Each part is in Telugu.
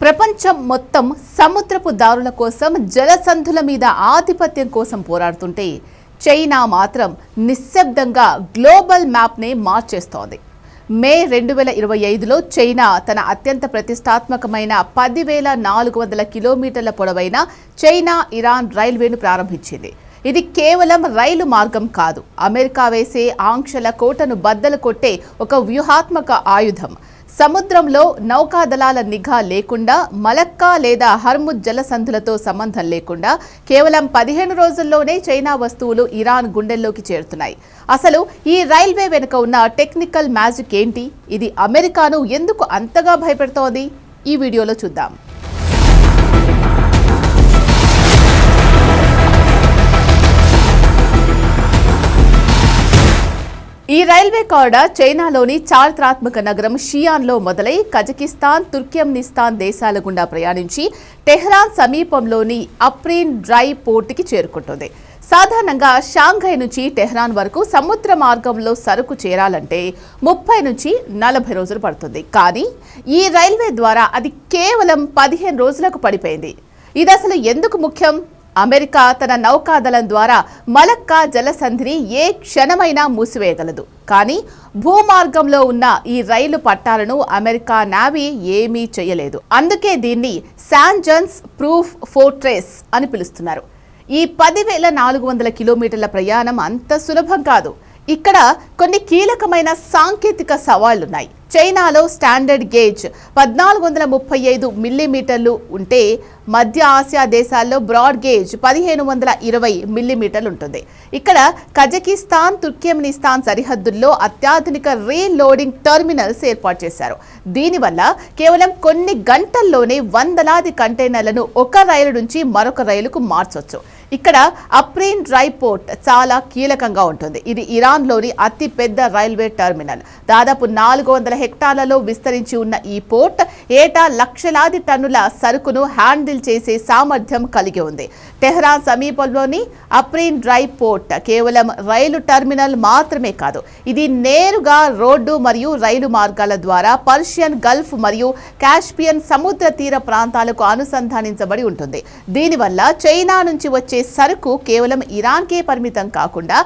ప్రపంచం మొత్తం సముద్రపు దారుల కోసం జలసంధుల మీద ఆధిపత్యం కోసం పోరాడుతుంటే చైనా మాత్రం నిశ్శబ్దంగా గ్లోబల్ మ్యాప్నే మార్చేస్తోంది. మే 2025లో చైనా తన అత్యంత ప్రతిష్టాత్మకమైన 10,400 కిలోమీటర్ల పొడవైన చైనా ఇరాన్ రైల్వేను ప్రారంభించింది. ఇది కేవలం రైలు మార్గం కాదు, అమెరికా వేసే ఆంక్షల కోటను బద్దలు కొట్టే ఒక వ్యూహాత్మక ఆయుధం. సముద్రంలో నౌకాదళాల నిఘా లేకుండా, మలక్కా లేదా హర్ముజ్ జలసంధులతో సంబంధం లేకుండా కేవలం 15 రోజుల్లోనే చైనా వస్తువులు ఇరాన్ గుండెల్లోకి చేరుతున్నాయి. అసలు ఈ రైల్వే వెనుక ఉన్న టెక్నికల్ మ్యాజిక్ ఏంటి? ఇది అమెరికాను ఎందుకు అంతగా భయపెడుతోంది? ఈ వీడియోలో చూద్దాం. ఈ రైల్వే కారిడార్ చైనాలోని చారిత్రాత్మక నగరం షియాన్లో మొదలై కజకిస్తాన్, తుర్క్మెనిస్తాన్ దేశాల గుండా ప్రయాణించి టెహ్రాన్ సమీపంలోని అప్రీన్ డ్రై పోర్టుకి చేరుకుంటుంది. సాధారణంగా షాంఘై నుంచి టెహ్రాన్ వరకు సముద్ర మార్గంలో సరుకు చేరాలంటే 30 నుంచి 40 రోజులు పడుతుంది. కానీ ఈ రైల్వే ద్వారా అది కేవలం 15 రోజులకు పడిపోయింది. ఇది అసలు ఎందుకు ముఖ్యం? అమెరికా తన నౌకాదళం ద్వారా మలక్కా జలసంధిని ఏ క్షణమైనా మూసివేయగలదు. కానీ భూమార్గంలో ఉన్న ఈ రైలు పట్టాలను అమెరికా నేవీ ఏమీ చేయలేదు. అందుకే దీన్ని శాంజన్స్ ప్రూఫ్ ఫోర్ట్రెస్ అని పిలుస్తున్నారు. ఈ 10,400 కిలోమీటర్ల ప్రయాణం అంత సులభం కాదు. ఇక్కడ కొన్ని కీలకమైన సాంకేతిక సవాళ్లున్నాయి. చైనాలో స్టాండర్డ్ గేజ్ 1435 మిల్లీమీటర్లు ఉంటే మధ్య ఆసియా దేశాల్లో బ్రాడ్ గేజ్ 1520 మిల్లీమీటర్లు ఉంటుంది. ఇక్కడ కజకిస్తాన్, తుర్క్మెనిస్తాన్ సరిహద్దుల్లో అత్యాధునిక రీలోడింగ్ టెర్మినల్స్ ఏర్పాటు చేశారు. దీనివల్ల కేవలం కొన్ని గంటల్లోనే వందలాది కంటైనర్లను ఒక రైలు నుంచి మరొక రైలుకు మార్చొచ్చు. ఇక్కడ అప్రీన్ డ్రై పోర్ట్ చాలా కీలకంగా ఉంటుంది. ఇది ఇరాన్లోని అతి పెద్ద రైల్వే టెర్మినల్. దాదాపు 400 హెక్టార్లలో విస్తరించి ఉన్న ఈ పోర్ట్ ఏటా లక్షలాది టన్నుల సరుకును హ్యాండిల్ చేసే సామర్థ్యం కలిగి ఉంది. టెహ్రాన్ సమీపంలోని అప్రీన్ డ్రై పోర్ట్ కేవలం రైలు టెర్మినల్ మాత్రమే కాదు, ఇది నేరుగా రోడ్డు మరియు రైలు మార్గాల ద్వారా పర్షియన్ గల్ఫ్ మరియు కాస్పియన్ సముద్ర తీర ప్రాంతాలకు అనుసంధానించబడి ఉంటుంది. దీనివల్ల చైనా నుంచి వచ్చే సరుకు కేవలం ఇరాన్కే పరిమితం కాకుండా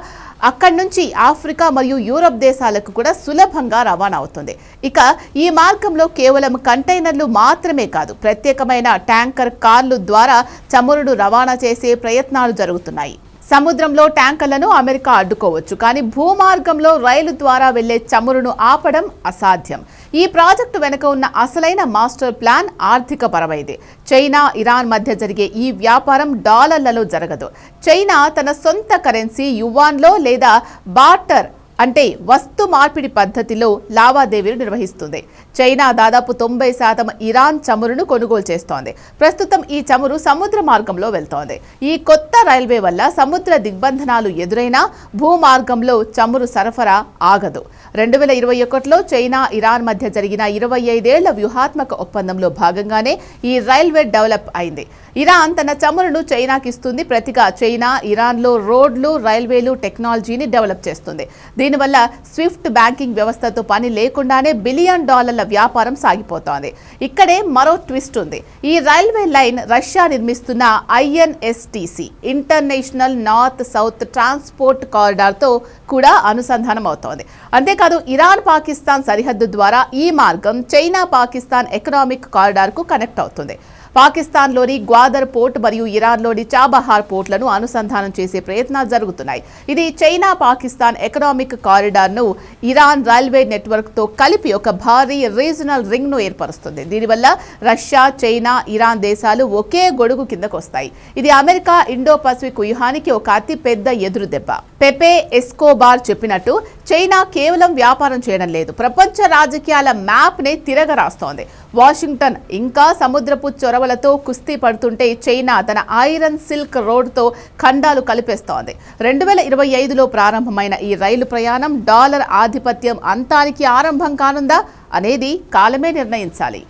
అక్కడి నుంచి ఆఫ్రికా మరియు యూరప్ దేశాలకు కూడా సులభంగా రవాణా అవుతుంది. ఇక ఈ మార్గంలో కేవలం కంటైనర్లు మాత్రమే కాదు, ప్రత్యేకమైన ట్యాంకర్ కార్లు ద్వారా చమురును రవాణా చేసే ప్రయత్నాలు జరుగుతున్నాయి. సముద్రంలో ట్యాంకర్లను అమెరికా అడ్డుకోవచ్చు, కానీ భూమార్గంలో రైలు ద్వారా వెళ్లే చమురును ఆపడం అసాధ్యం. ఈ ప్రాజెక్టు వెనుక ఉన్న అసలైన మాస్టర్ ప్లాన్ ఆర్థిక పరమైంది. చైనా, ఇరాన్ మధ్య జరిగే ఈ వ్యాపారం డాలర్లలో జరగదు. చైనా తన సొంత కరెన్సీ యువాన్లో లేదా బార్టర్ అంటే వస్తు మార్పిడి పద్ధతిలో లావాదేవీలు నిర్వహిస్తుంది. చైనా దాదాపు 90% ఇరాన్ చమురును కొనుగోలు చేస్తోంది. ప్రస్తుతం ఈ చమురు సముద్ర మార్గంలో వెళ్తోంది. ఈ కొత్త రైల్వే వల్ల సముద్ర దిగ్బంధనాలు ఎదురైనా భూమార్గంలో చమురు సరఫరా ఆగదు. 2021లో చైనా, ఇరాన్ మధ్య జరిగిన 25 ఏళ్ల వ్యూహాత్మక ఒప్పందంలో భాగంగానే ఈ రైల్వే డెవలప్ అయింది. ఇరాన్ తన చమురును చైనాకి ఇస్తుంది. ప్రతిగా చైనా ఇరాన్లో రోడ్లు, రైల్వేలు టెక్నాలజీని డెవలప్ చేస్తుంది. దీనివల్ల స్విఫ్ట్ బ్యాంకింగ్ వ్యవస్థతో పని లేకుండానే $1 బిలియన్ వ్యాపారం సాగిపోతోంది. ఇక్కడే మరో ట్విస్ట్ ఉంది. ఈ రైల్వే లైన్ రష్యా నిర్మిస్తున్న INSTC international north south transport కారిడార్తో కూడా అనుసంధానం అవుతోంది. అంతేకాదు ఇరాన్ పాకిస్తాన్ సరిహద్దు ద్వారా ఈ మార్గం చైనా పాకిస్తాన్ ఎకనామిక్ కారిడార్కు కనెక్ట్ అవుతుంది. పాకిస్తాన్లోని గ్వాదర్ పోర్ట్ మరియు ఇరాన్లోని చాబహార్ పోర్ట్లను అనుసంధానం చేసే ప్రయత్నాలు జరుగుతున్నాయి. ఇది చైనా పాకిస్తాన్ ఎకనామిక్ కారిడార్ను ఇరాన్ రైల్వే నెట్వర్క్తో కలిపి ఒక భారీ రీజనల్ రింగ్ను ఏర్పరుస్తుంది. దీనివల్ల రష్యా, చైనా, ఇరాన్ దేశాలు ఒకే గొడుగు కిందకు వస్తాయి. ఇది అమెరికా ఇండో పసిఫిక్ వ్యూహానికి ఒక అతి పెద్ద ఎదురు దెబ్బ. పెపే ఎస్కోబార్ చెప్పినట్టు చైనా కేవలం వ్యాపారం చేయడం లేదు, ప్రపంచ రాజకీయాల మ్యాప్నే తిరగరాస్తోంది. వాషింగ్టన్ ఇంకా సముద్రపు చొరవలతో కుస్తీ పడుతుంటే చైనా తన ఐరన్ సిల్క్ రోడ్తో ఖండాలు కలిపేస్తోంది. 2025లో ప్రారంభమైన ఈ రైలు ప్రయాణం డాలర్ ఆధిపత్యం అంతానికి ఆరంభం కానుందా అనేది కాలమే నిర్ణయించాలి.